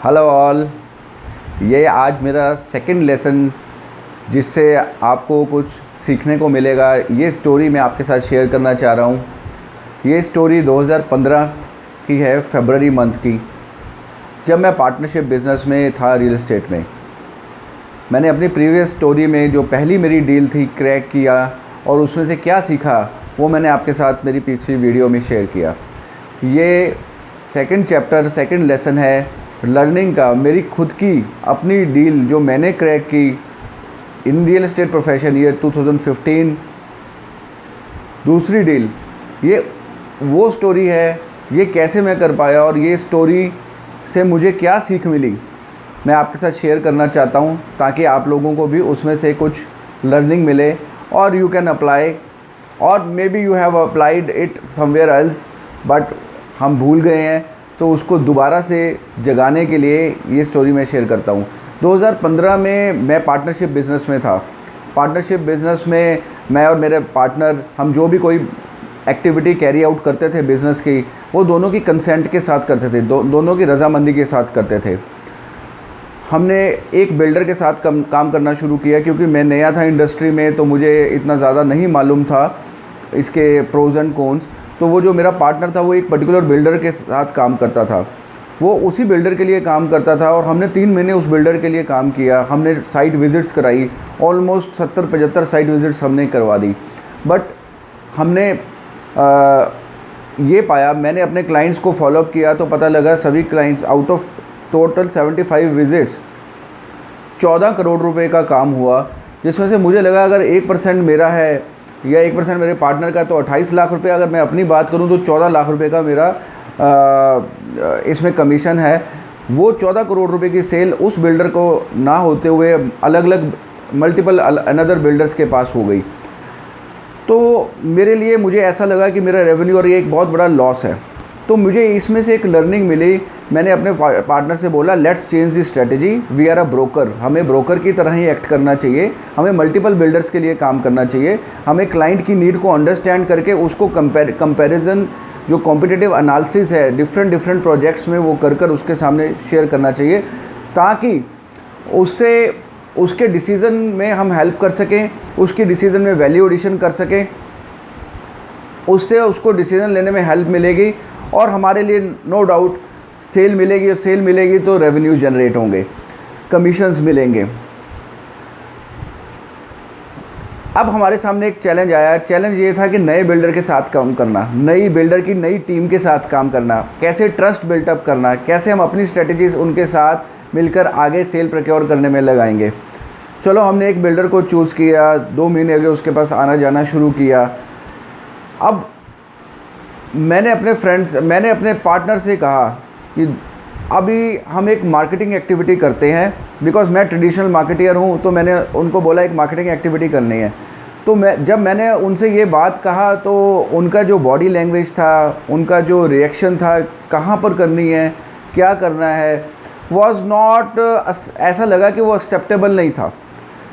Hello all. ये आज मेरा सेकंड लेसन जिससे आपको कुछ सीखने को मिलेगा, ये स्टोरी मैं आपके साथ शेयर करना चाह रहा हूँ। ये स्टोरी 2015 की है, फरवरी मंथ की, जब मैं पार्टनरशिप बिज़नेस में था रियल एस्टेट में। मैंने अपनी प्रीवियस स्टोरी में जो पहली मेरी डील थी क्रैक किया और उसमें से क्या सीखा वो मैंने आपके साथ मेरी पिछली वीडियो में शेयर किया। ये सेकंड चैप्टर, सेकंड लेसन है लर्निंग का। मेरी खुद की अपनी डील जो मैंने क्रैक की in real estate profession year 2015, दूसरी डील, ये वो स्टोरी है, ये कैसे मैं कर पाया और ये स्टोरी से मुझे क्या सीख मिली मैं आपके साथ शेयर करना चाहता हूँ, ताकि आप लोगों को भी उसमें से कुछ लर्निंग मिले और यू कैन अप्लाई, और may be you have applied it somewhere else but हम भूल गए हैं, तो उसको दोबारा से जगाने के लिए ये स्टोरी मैं शेयर करता हूँ। 2015 में मैं पार्टनरशिप बिज़नेस में था। पार्टनरशिप बिज़नेस में मैं और मेरे पार्टनर, हम जो भी कोई एक्टिविटी कैरी आउट करते थे बिज़नेस की, वो दोनों की कंसेंट के साथ करते थे, दोनों की रज़ामंदी के साथ करते थे। हमने एक बिल्डर के साथ काम करना शुरू किया, क्योंकि मैं नया था इंडस्ट्री में, तो मुझे इतना ज़्यादा नहीं मालूम था इसके प्रोज़ एंड कॉन्स। तो वो जो मेरा पार्टनर था वो एक पर्टिकुलर बिल्डर के साथ काम करता था, वो उसी बिल्डर के लिए काम करता था, और हमने 3 महीने उस बिल्डर के लिए काम किया। हमने साइट विज़िट्स कराई, ऑलमोस्ट 70-75 साइट विज़िट्स हमने करवा दी। बट हमने ये पाया, मैंने अपने क्लाइंट्स को फॉलोअप किया तो पता लगा सभी clients, out of total 75 visits 14 crore रुपए का काम हुआ, जिसमें से मुझे लगा अगर 1% मेरा है या 1% मेरे पार्टनर का, तो 28 लाख रुपए। अगर मैं अपनी बात करूं तो 14 लाख रुपए का मेरा इसमें कमीशन है। वो 14 करोड़ रुपए की सेल उस बिल्डर को ना होते हुए अलग अलग मल्टीपल अनदर बिल्डर्स के पास हो गई। तो मेरे लिए, मुझे ऐसा लगा कि मेरा रेवेन्यू और ये एक बहुत बड़ा लॉस है। तो मुझे इसमें से एक लर्निंग मिली। मैंने अपने पार्टनर से बोला, let's change the strategy, we are a broker. हमें ब्रोकर की तरह ही एक्ट करना चाहिए, हमें मल्टीपल बिल्डर्स के लिए काम करना चाहिए, हमें क्लाइंट की नीड को अंडरस्टैंड करके उसको कंपैरिजन, जो कॉम्पिटिटिव एनालिसिस है डिफरेंट प्रोजेक्ट्स में, वो कर उसके सामने शेयर करना चाहिए, ताकि उससे उसके डिसीज़न में हम हेल्प कर सकें, उसके डिसीज़न में वैल्यू एडिशन कर सकें, उससे उसको डिसीज़न लेने में हेल्प मिलेगी और हमारे लिए नो डाउट सेल मिलेगी, और सेल मिलेगी तो रेवेन्यू जनरेट होंगे, कमीशंस मिलेंगे। अब हमारे सामने एक चैलेंज आया। चैलेंज ये था कि नए बिल्डर के साथ काम करना, नई बिल्डर की नई टीम के साथ काम करना, कैसे ट्रस्ट बिल्टअप करना, कैसे हम अपनी स्ट्रेटजीज उनके साथ मिलकर आगे सेल प्रोक्योर करने में लगाएंगे। चलो, हमने एक बिल्डर को चूज़ किया, 2 महीने आगे उसके पास आना जाना शुरू किया। अब मैंने अपने पार्टनर से कहा कि अभी हम एक मार्केटिंग एक्टिविटी करते हैं, बिकॉज़ मैं ट्रेडिशनल मार्केटियर हूँ, तो मैंने उनको बोला एक मार्केटिंग एक्टिविटी करनी है। तो जब मैंने उनसे ये बात कहा, तो उनका जो बॉडी लैंग्वेज था, उनका जो रिएक्शन था, कहाँ पर करनी है, क्या करना है, वॉज नॉट, ऐसा लगा कि वो एक्सेप्टेबल नहीं था।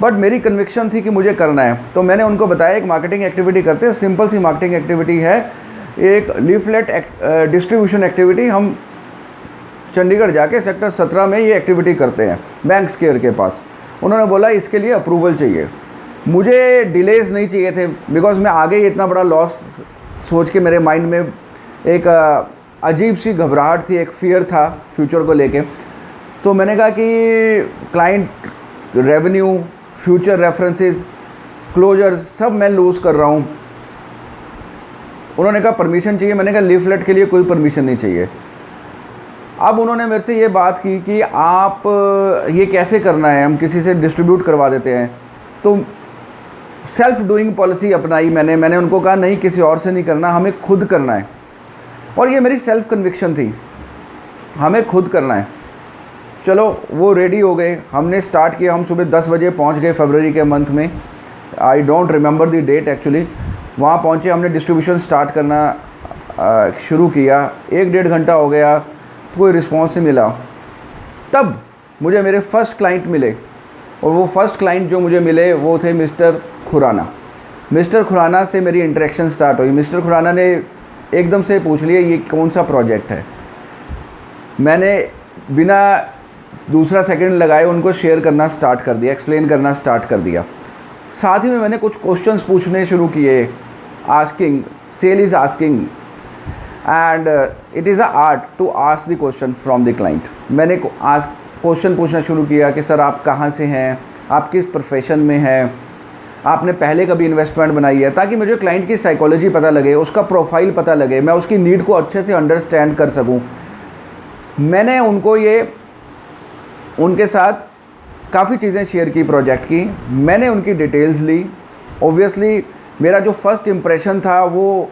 बट मेरी कन्विक्शन थी कि मुझे करना है। तो मैंने उनको बताया एक मार्केटिंग एक्टिविटी करते हैं, सिंपल सी मार्केटिंग एक्टिविटी है, एक लीफलेट डिस्ट्रीब्यूशन एक्टिविटी। हम चंडीगढ़ जाके सेक्टर 17 में ये एक्टिविटी करते हैं, बैंक स्केयर के पास। उन्होंने बोला इसके लिए अप्रूवल चाहिए। मुझे डिलेज नहीं चाहिए थे, बिकॉज़ मैं आगे ही इतना बड़ा लॉस सोच के मेरे माइंड में एक अजीब सी घबराहट थी, एक फियर था फ्यूचर को लेके। तो मैंने कहा कि client, revenue, future references, closure सब मैं लूज़ कर रहा हूँ। उन्होंने कहा परमिशन चाहिए। मैंने कहा लीफलेट के लिए कोई परमिशन नहीं चाहिए। अब उन्होंने मेरे से ये बात की कि आप ये कैसे करना है, हम किसी से डिस्ट्रीब्यूट करवा देते हैं। तो सेल्फ डूइंग पॉलिसी अपनाई मैंने उनको कहा नहीं, किसी और से नहीं करना, हमें खुद करना है। और ये मेरी सेल्फ कन्विक्शन थी, हमें खुद करना है। चलो, वो रेडी हो गए, हमने स्टार्ट किया। हम सुबह 10 बजे पहुंच गए फरवरी के मंथ में, I don't remember the date actually. वहाँ पहुँचे, हमने डिस्ट्रीब्यूशन स्टार्ट करना शुरू किया। 1-1.5 घंटा हो गया, कोई रिस्पॉन्स नहीं मिला। तब मुझे मेरे फर्स्ट क्लाइंट मिले, और वो फर्स्ट क्लाइंट जो मुझे मिले वो थे मिस्टर खुराना। मिस्टर खुराना से मेरी इंटरेक्शन स्टार्ट हुई। मिस्टर खुराना ने एकदम से पूछ लिया ये कौन सा प्रोजेक्ट है। मैंने बिना दूसरा सेकंड लगाए उनको शेयर करना स्टार्ट कर दिया, एक्सप्लेन करना स्टार्ट कर दिया। साथ ही में मैंने कुछ क्वेश्चंस पूछने शुरू किए। Asking, sell is asking and it is a art to ask the question from the client. मैंने क्वेश्चन पूछना शुरू किया कि सर आप कहाँ से हैं, आप किस प्रोफेशन में हैं, आपने पहले कभी इन्वेस्टमेंट बनाई है, ताकि मुझे क्लाइंट की साइकोलॉजी पता लगे, उसका प्रोफाइल पता लगे, मैं उसकी नीड को अच्छे से अंडरस्टैंड कर सकूं। मैंने उनके साथ काफ़ी चीज़ें शेयर की प्रोजेक्ट की, मैंने उनकी डिटेल्स ली। ऑब्वियसली मेरा जो फर्स्ट इम्प्रेशन था वो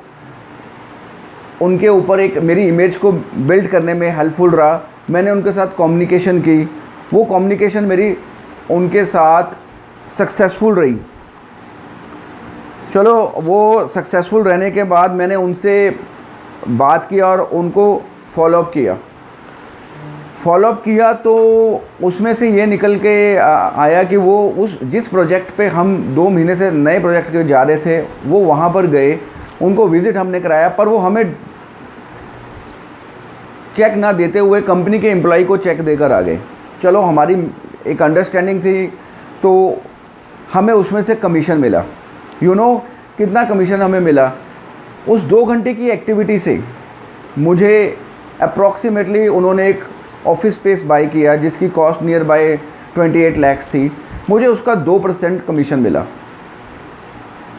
उनके ऊपर एक मेरी इमेज को बिल्ड करने में हेल्पफुल रहा। मैंने उनके साथ कम्युनिकेशन की, वो कम्युनिकेशन मेरी उनके साथ सक्सेसफुल रही। चलो, वो सक्सेसफुल रहने के बाद मैंने उनसे बात किया और उनको फॉलोअप किया तो उसमें से ये निकल के आया कि वो जिस प्रोजेक्ट पे हम 2 महीने से नए प्रोजेक्ट के जा रहे थे, वो वहाँ पर गए, उनको विज़िट हमने कराया, पर वो हमें चेक ना देते हुए कंपनी के एम्प्लॉय को चेक देकर आ गए। चलो, हमारी एक अंडरस्टैंडिंग थी, तो हमें उसमें से कमीशन मिला। कितना कमीशन हमें मिला? उस 2 घंटे की एक्टिविटी से मुझे अप्रॉक्सीमेटली उन्होंने एक ऑफिस स्पेस बाय किया जिसकी कॉस्ट नियर बाय 28 लाख थी। मुझे उसका 2% कमीशन मिला।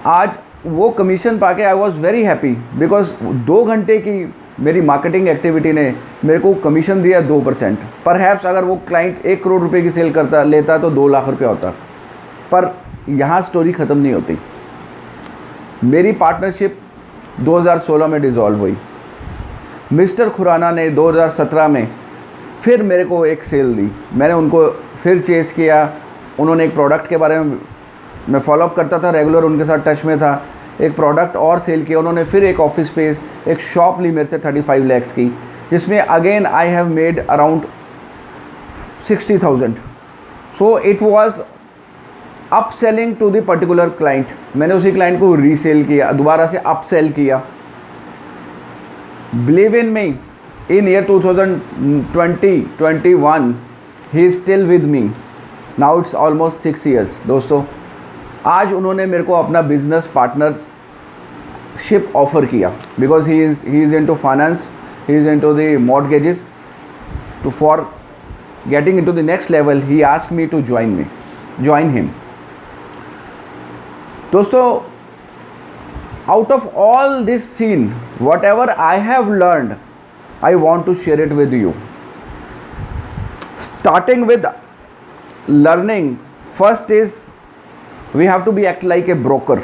आज वो commission Pakke I was very happy because 2 घंटे की मेरी मार्केटिंग एक्टिविटी ने मेरे को कमीशन दिया 2%। परहैप्स अगर वो क्लाइंट 1 करोड़ रुपए की सेल लेता तो 2 लाख रुपया होता। पर यहाँ स्टोरी ख़त्म नहीं होती। मेरी पार्टनरशिप 2016 में डिज़ोल्व हुई। मिस्टर खुराना ने 2017 में फिर मेरे को एक सेल दी। मैंने उनको फिर चेस किया। उन्होंने एक प्रोडक्ट के बारे में मैं फॉलोअप करता था, रेगुलर उनके साथ टच में था। एक प्रोडक्ट और सेल किया उन्होंने, फिर एक ऑफिस स्पेस, एक शॉप ली मेरे से 35 लाख की, जिसमें again I have made around 60,000। So it was up selling to the particular client. मैंने उसी क्लाइंट को रीसेल किया, दोबारा से अप सेल किया। Believe in me, in year 2021 he is still with me. Now it's almost 6 years। दोस्तों, आज उन्होंने मेरे को अपना बिजनेस पार्टनरशिप ऑफ़र किया because he is into finance, he is into the mortgages. To for getting into the next level he asked me to join him. दोस्तों, out of all this scene, whatever I have learned, I want to share it with you. Starting with learning, first is we have to be act like a broker.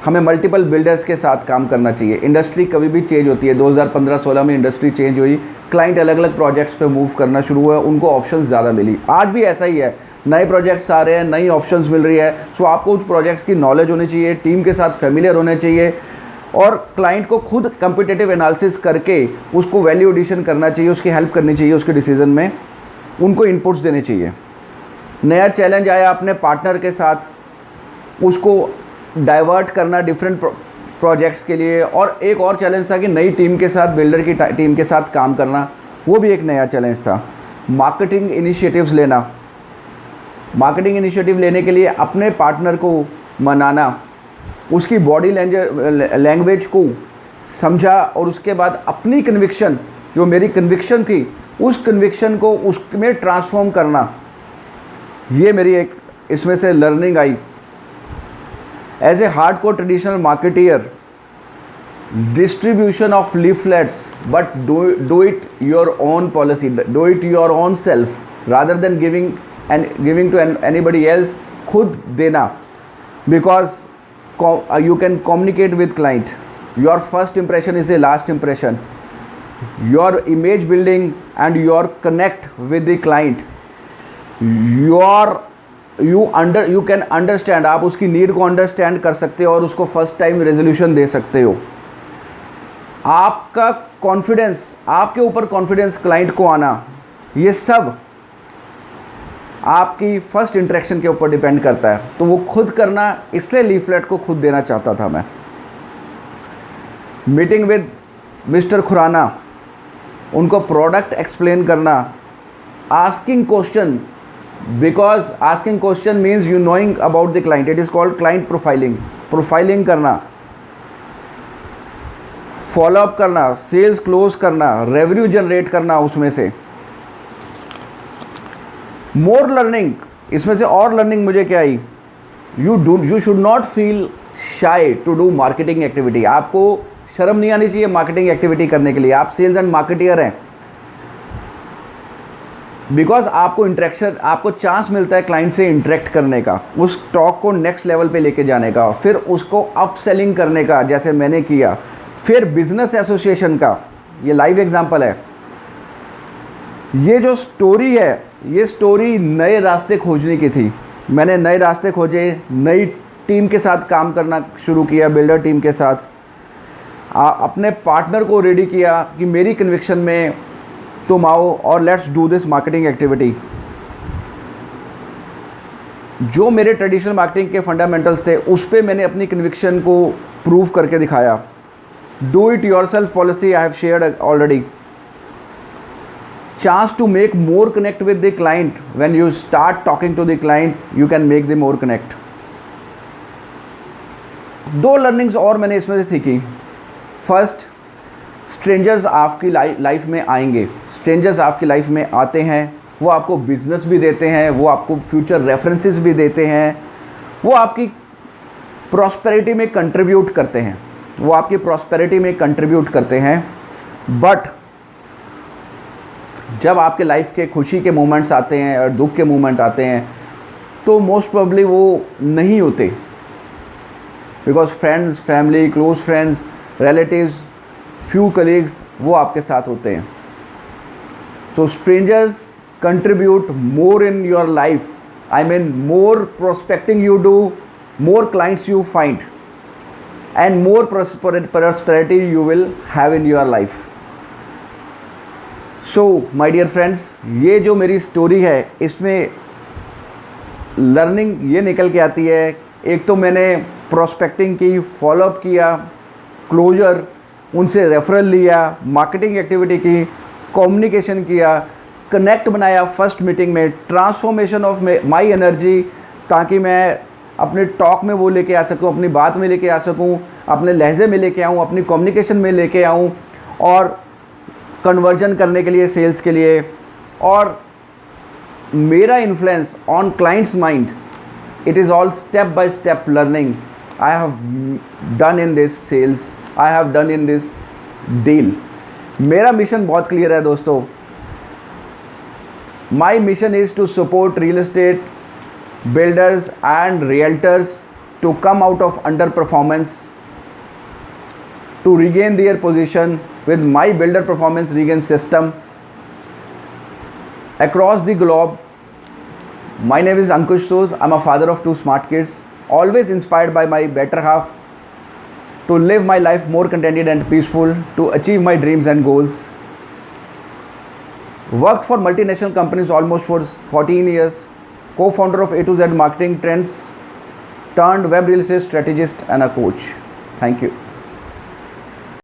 हमें multiple builders के साथ काम करना चाहिए। Industry कभी भी change होती है। 2015-16 में इंडस्ट्री चेंज हुई, क्लाइंट अलग अलग प्रोजेक्ट्स पे मूव करना शुरू हुआ, उनको ऑप्शंस ज़्यादा मिली। आज भी ऐसा ही है, नए प्रोजेक्ट्स आ रहे हैं, नई ऑप्शंस मिल रही है। सो आपको उस प्रोजेक्ट्स की नॉलेज होनी चाहिए, टीम के साथ फेमिलियर होने चाहिए और क्लाइंट को खुद कम्पिटिटिव एनालिसिस करके उसको वैल्यू एडिशन करना चाहिए, उसकी हेल्प करनी चाहिए, उसके डिसीजन में उनको इनपुट्स देने चाहिए। नया चैलेंज आया अपने पार्टनर के साथ, उसको डाइवर्ट करना डिफरेंट प्रोजेक्ट्स के लिए। और एक और चैलेंज था कि नई टीम के साथ, बिल्डर की टीम के साथ काम करना, वो भी एक नया चैलेंज था। मार्केटिंग इनिशिएटिव्स लेना, मार्केटिंग इनिशिएटिव लेने के लिए अपने पार्टनर को मनाना, उसकी बॉडी लैंग्वेज को समझा और उसके बाद अपनी कन्विक्शन, जो मेरी कन्विक्शन थी, उस कन्विक्शन को उसमें ट्रांसफॉर्म करना, ये मेरी एक इसमें से लर्निंग आई। As a hardcore traditional marketeer, distribution of leaflets, but do it your own policy, do it your own self rather than giving to anybody else. खुद देना, because you can communicate with client. Your first impression is the last impression. Your image building and your connect with the client, you can understand, आप उसकी need को understand कर सकते हो और उसको फर्स्ट टाइम रेजोल्यूशन दे सकते हो। आपका कॉन्फिडेंस, आपके ऊपर कॉन्फिडेंस क्लाइंट को आना, ये सब आपकी फर्स्ट इंटरेक्शन के ऊपर डिपेंड करता है। तो वो खुद करना, इसलिए लीफलेट को खुद देना चाहता था मैं। मीटिंग विद मिस्टर खुराना, उनको प्रोडक्ट एक्सप्लेन करना, asking question, because asking question means you knowing about the client. It is called client profiling. Profiling करना, फॉलो अप करना, सेल्स क्लोज करना, रेवेन्यू जनरेट करना उसमें से। मोर लर्निंग, इसमें से और लर्निंग मुझे क्या आई, you should not feel shy to do marketing activity. आपको शर्म नहीं आनी चाहिए मार्केटिंग एक्टिविटी करने के लिए। आप सेल्स एंड मार्केटियर हैं, बिकॉज आपको इंटरेक्शन, आपको चांस मिलता है क्लाइंट से इंटरेक्ट करने का, उस टॉक को नेक्स्ट लेवल पे लेके जाने का, फिर उसको अप सेलिंग करने का जैसे मैंने किया, फिर बिजनेस एसोसिएशन का। ये लाइव एग्जांपल है। ये जो स्टोरी है, ये स्टोरी नए रास्ते खोजने की थी। मैंने नए रास्ते खोजे, नई टीम के साथ काम करना शुरू किया, बिल्डर टीम के साथ। अपने पार्टनर को रेडी किया कि मेरी कन्विक्शन में तुम आओ और let's do this marketing activity. जो मेरे ट्रेडिशनल मार्केटिंग के फंडामेंटल्स थे उस पे मैंने अपनी कन्विक्शन को प्रूव करके दिखाया। Do it yourself policy I have shared already. Chance to make more connect with the client. When you start talking to the client, you can make the more connect. दो learnings और मैंने इसमें से सीखी। First, strangers आपकी life में आएंगे। Strangers आपकी लाइफ में आते हैं, वो आपको बिजनेस भी देते हैं, वो आपको फ्यूचर रेफरेंसेस भी देते हैं, वो आपकी प्रॉस्पेरिटी में कंट्रीब्यूट करते हैं, वो आपकी प्रॉस्पेरिटी में कंट्रीब्यूट करते हैं। बट जब आपके लाइफ के खुशी के मोमेंट्स आते हैं और दुख के मोमेंट आते हैं तो मोस्ट प्रोबेबली वो नहीं होते, because friends, family, close friends, relatives, few colleagues वो आपके साथ होते हैं। So strangers contribute more in your life. I mean more prospecting you do, more clients you find and more prosperity you will have in your life. So my dear friends, ये जो मेरी story है इसमें learning ये निकल के आती है। एक तो मैंने प्रोस्पेक्टिंग की, फॉलोअप किया, क्लोजर, उनसे रेफरल लिया, मार्केटिंग एक्टिविटी की, कम्युनिकेशन किया, कनेक्ट बनाया फर्स्ट मीटिंग में, ट्रांसफॉर्मेशन ऑफ माय एनर्जी, ताकि मैं अपने टॉक में वो लेके आ सकूँ, अपनी बात में लेके आ सकूँ, अपने लहजे में लेके आऊँ, अपनी कम्युनिकेशन में लेके आऊँ, और कन्वर्जन करने के लिए, सेल्स के लिए। और मेरा influence on clients mind, it is all step by step learning I have done in this sales, I have done in this deal. मेरा मिशन बहुत क्लियर है दोस्तों। My mission is to support real estate builders and realtors to come out of under performance, to regain their position with my builder performance regain system across the globe. My name is Ankush Sood. I'm a father of two smart kids, always inspired by my better half to live my life more contented and peaceful, to achieve my dreams and goals. Worked for multinational companies almost for 14 years, co-founder of A to Z Marketing Trends, turned web real estate strategist and a coach. Thank you.